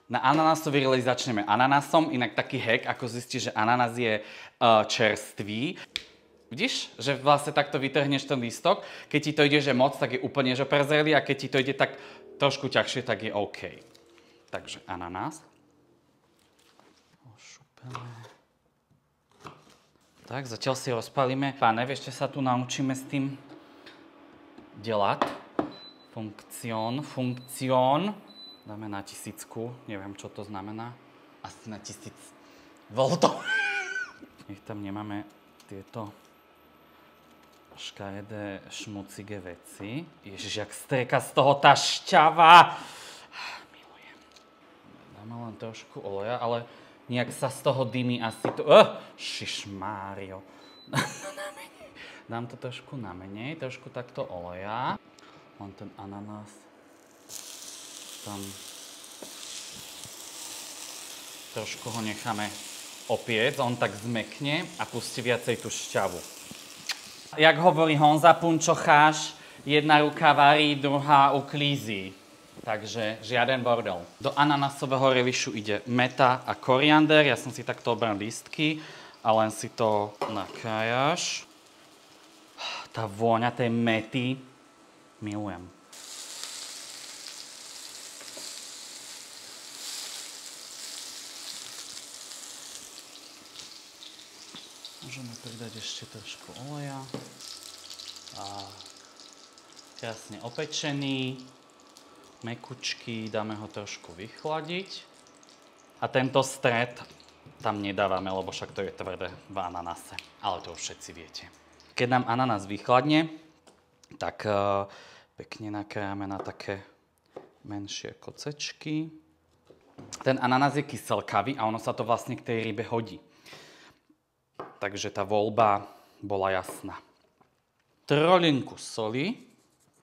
Na ananásový reliš začneme ananásom, inak taký hack, ako zistíš, že ananás je čerstvý. Vidíš, že vlastne takto vytrhneš ten lístok, keď ti to ide, že moc, tak je úplne že prezrelý a keď ti to ide tak trošku ťažšie, tak je OK. Takže ananás. Ošupené. Tak, zatiaľ si rozpalíme. Páne, vieš, čo sa tu naučíme s tým delať? Funkcion. Dáme na 1000, neviem, čo to znamená. Asi na 1000 voltov. Nech tam nemáme tieto škaredé, šmucige veci. Ježiš, jak strieka z toho tá šťava. Milujem. Dáme len trošku oleja, ale nejak sa z toho dymí asi to... Šišmário. Dám to trošku na menej, trošku takto oleja. Len ten ananás tam trošku ho necháme opiec, on tak zmekne a pustí viacej tú šťavu. Jak hovorí Honza Punčocháš, jedna ruka varí, druhá uklízí. Takže žiaden bordel. Do ananásového relišu ide meta a koriander. Ja som si takto obral lístky a len si to nakrájaš. Tá vôňa tej mety milujem. Môžeme pridať ešte trošku oleja. A krásne opečený, mekučký, dáme ho trošku vychladiť. A tento stred tam nedávame, lebo však to je tvrdé v ananáse. Ale to už všetci viete. Keď nám ananás vychladne, tak pekne nakrájame na také menšie kocečky. Ten ananás je kyselkavý a ono sa to vlastne k tej rybe hodí. Takže tá voľba bola jasná. Trolinku soli,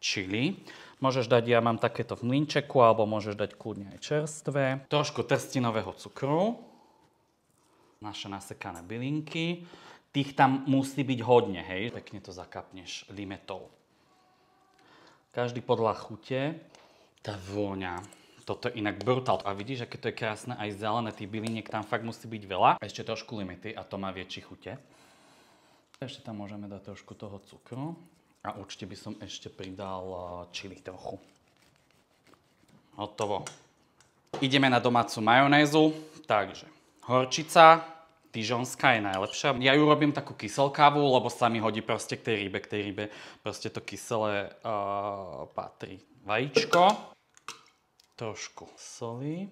čili. Môžeš dať, ja mám takéto v mlynčeku, alebo môžeš dať kľudne aj čerstvé. Trošku trstinového cukru. Naše nasekané bylinky. Tých tam musí byť hodne, hej. Pekne to zakapneš limetou. Každý podľa chute. Tá vôňa. Toto je inak brutál. A vidíš, aké to je krásne, aj zelené, tých byliniek tam fakt musí byť veľa. A ešte trošku limety a to má väčší chute. Ešte tam môžeme dať trošku toho cukru. A určite by som ešte pridal čili trochu. Hotovo. Ideme na domácu majonézu. Takže horčica, dižonská je najlepšia. Ja ju robím takú kyselkavú, lebo sa mi hodí proste k tej rybe. Proste to kyselé patrí. Vajíčko. Trošku soli.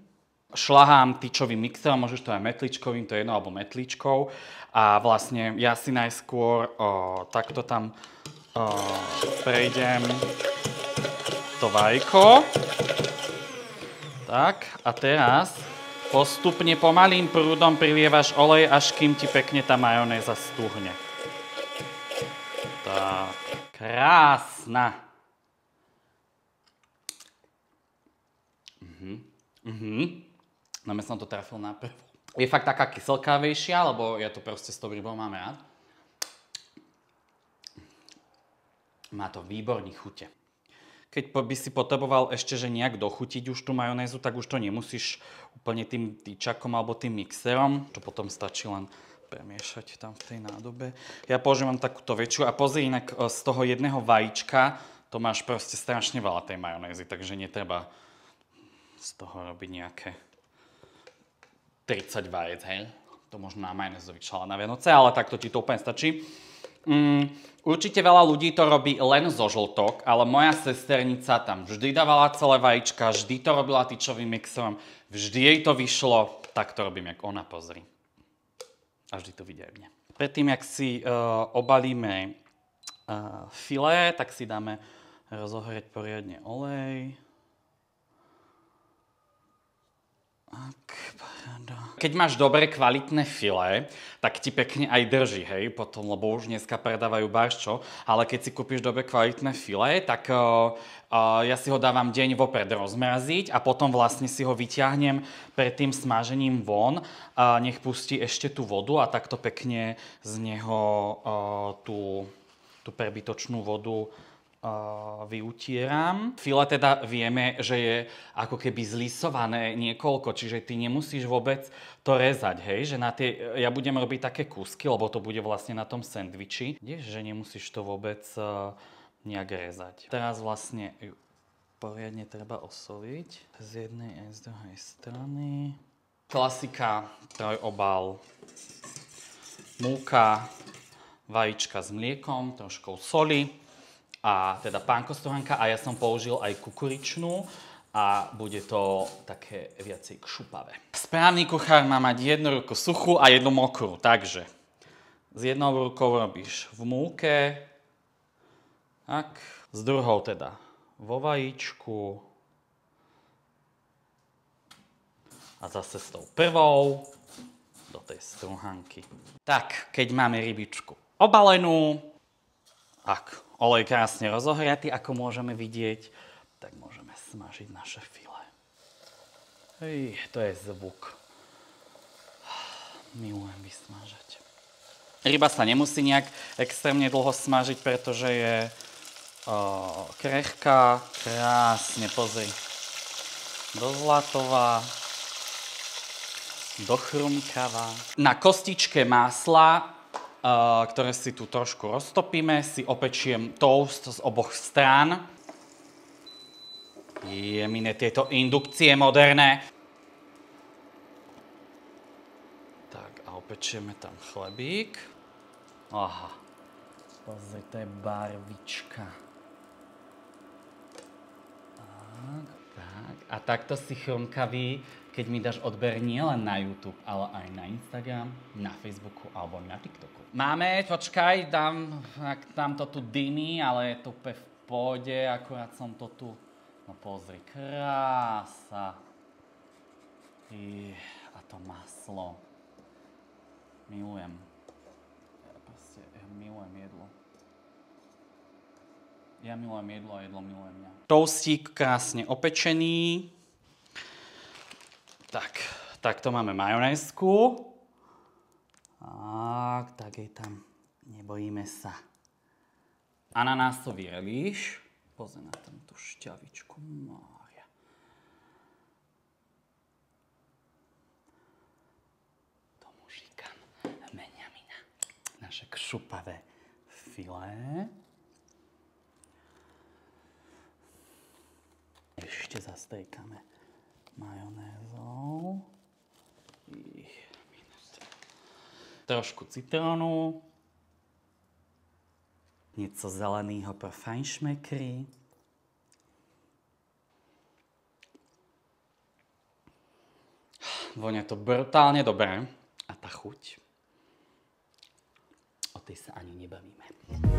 Šľahám tyčovým mixerom, môžeš to aj metličkovým, to je jedno, alebo metličkou. A vlastne ja si najskôr takto tam prejdem to vajko. Tak, a teraz postupne pomalým prúdom prilievaš olej, až kým ti pekne tá majonéza stuhne. Tak, krásna. No som to trafil naprvo. Je fakt taká kyselkavejšia, lebo ja to proste s tou rybou mám rád. Má to výborný chute. Keď by si potreboval ešte že nejak dochutiť už tú majonézu, tak už to nemusíš úplne tým tyčakom alebo tým mixerom. To potom stačí len premiešať tam v tej nádobe. Ja používam takúto väčšiu a pozri, inak z toho jedného vajíčka to máš proste strašne veľa tej majonézy, takže netreba z toho robiť nejaké 30 vajec, hej? To možno na majonézový šalát na Vianoce, ale takto ti to úplne stačí. Určite veľa ľudí to robí len zo žltok, ale moja sesternica tam vždy dávala celé vajíčka, vždy to robila tyčovým mixerom, vždy jej to vyšlo, tak to robím, jak ona, pozri. A vždy to vidia aj mne. Predtým, jak si obalíme filé, tak si dáme rozohrieť poriadne olej. Keď máš dobré kvalitné filé, tak ti pekne aj drží, hej, potom, lebo už dneska predávajú barščo, ale keď si kúpiš dobré kvalitné filé, tak ja si ho dávam deň vopred rozmraziť a potom vlastne si ho vyťahnem pred tým smažením von, nech pustí ešte tú vodu a takto pekne z neho tú prebytočnú vodu vyutieram. File teda vieme, že je ako keby zlisované niekoľko, čiže ty nemusíš vôbec to rezať, hej? Že na tie, ja budem robiť také kúsky, lebo to bude vlastne na tom sendviči. Vieš, že nemusíš to vôbec nejak rezať. Teraz vlastne ju poriadne treba osoliť z jednej aj z druhej strany. Klasika, trojobal, múka, vajíčka s mliekom, troškou soli a teda pánkostrúhanka a ja som použil aj kukuričnú a bude to také viacej kšupavé. Správny kuchár má mať jednu ruku suchú a jednu mokrú, takže s jednou rukou robíš v múke, tak, s druhou teda vo vajíčku a zase s tou prvou do tej strúhanky. Tak, keď máme rybičku obalenú, ak olej krásne rozohriatý, ako môžeme vidieť, tak môžeme smažiť naše filé. Hej, to je zvuk. Milujem vysmažať. Ryba sa nemusí nejak extrémne dlho smažiť, pretože je krehká. Krásne, pozri. Dozlatová. Dochrumkavá. Na kostičke másla, ktoré si tu trošku roztopíme, si opečiem toast z oboch strán. Jemine tieto indukcie moderné. Tak a opečieme tam chlebík. Aha, pozri, to je barvička. Tak. A takto si chrumkavý, keď mi dáš odber nie len na YouTube, ale aj na Instagram, na Facebooku alebo na TikToku. Máme, počkaj, dám to tu dymy, ale je to úplne v pohode, akurát som to tu... No pozri, krása. A to maslo. Milujem. Ja milujem jedlo. Ja milujem jedlo a jedlo miluje mňa. Toastík krásne opečený. Tak to máme majonézku. Tak jej tam, nebojíme sa. Ananásový relíš. Pozri na tam tú šťavičku. Mária. Tomu říkam Benjamina. Naše kšupavé filé. Ešte zastejkame majonézou. Trošku citrónu. Něco zeleného pro fajnšmekry. Vonia to brutálne dobre. A tá chuť, o tej sa ani nebavíme.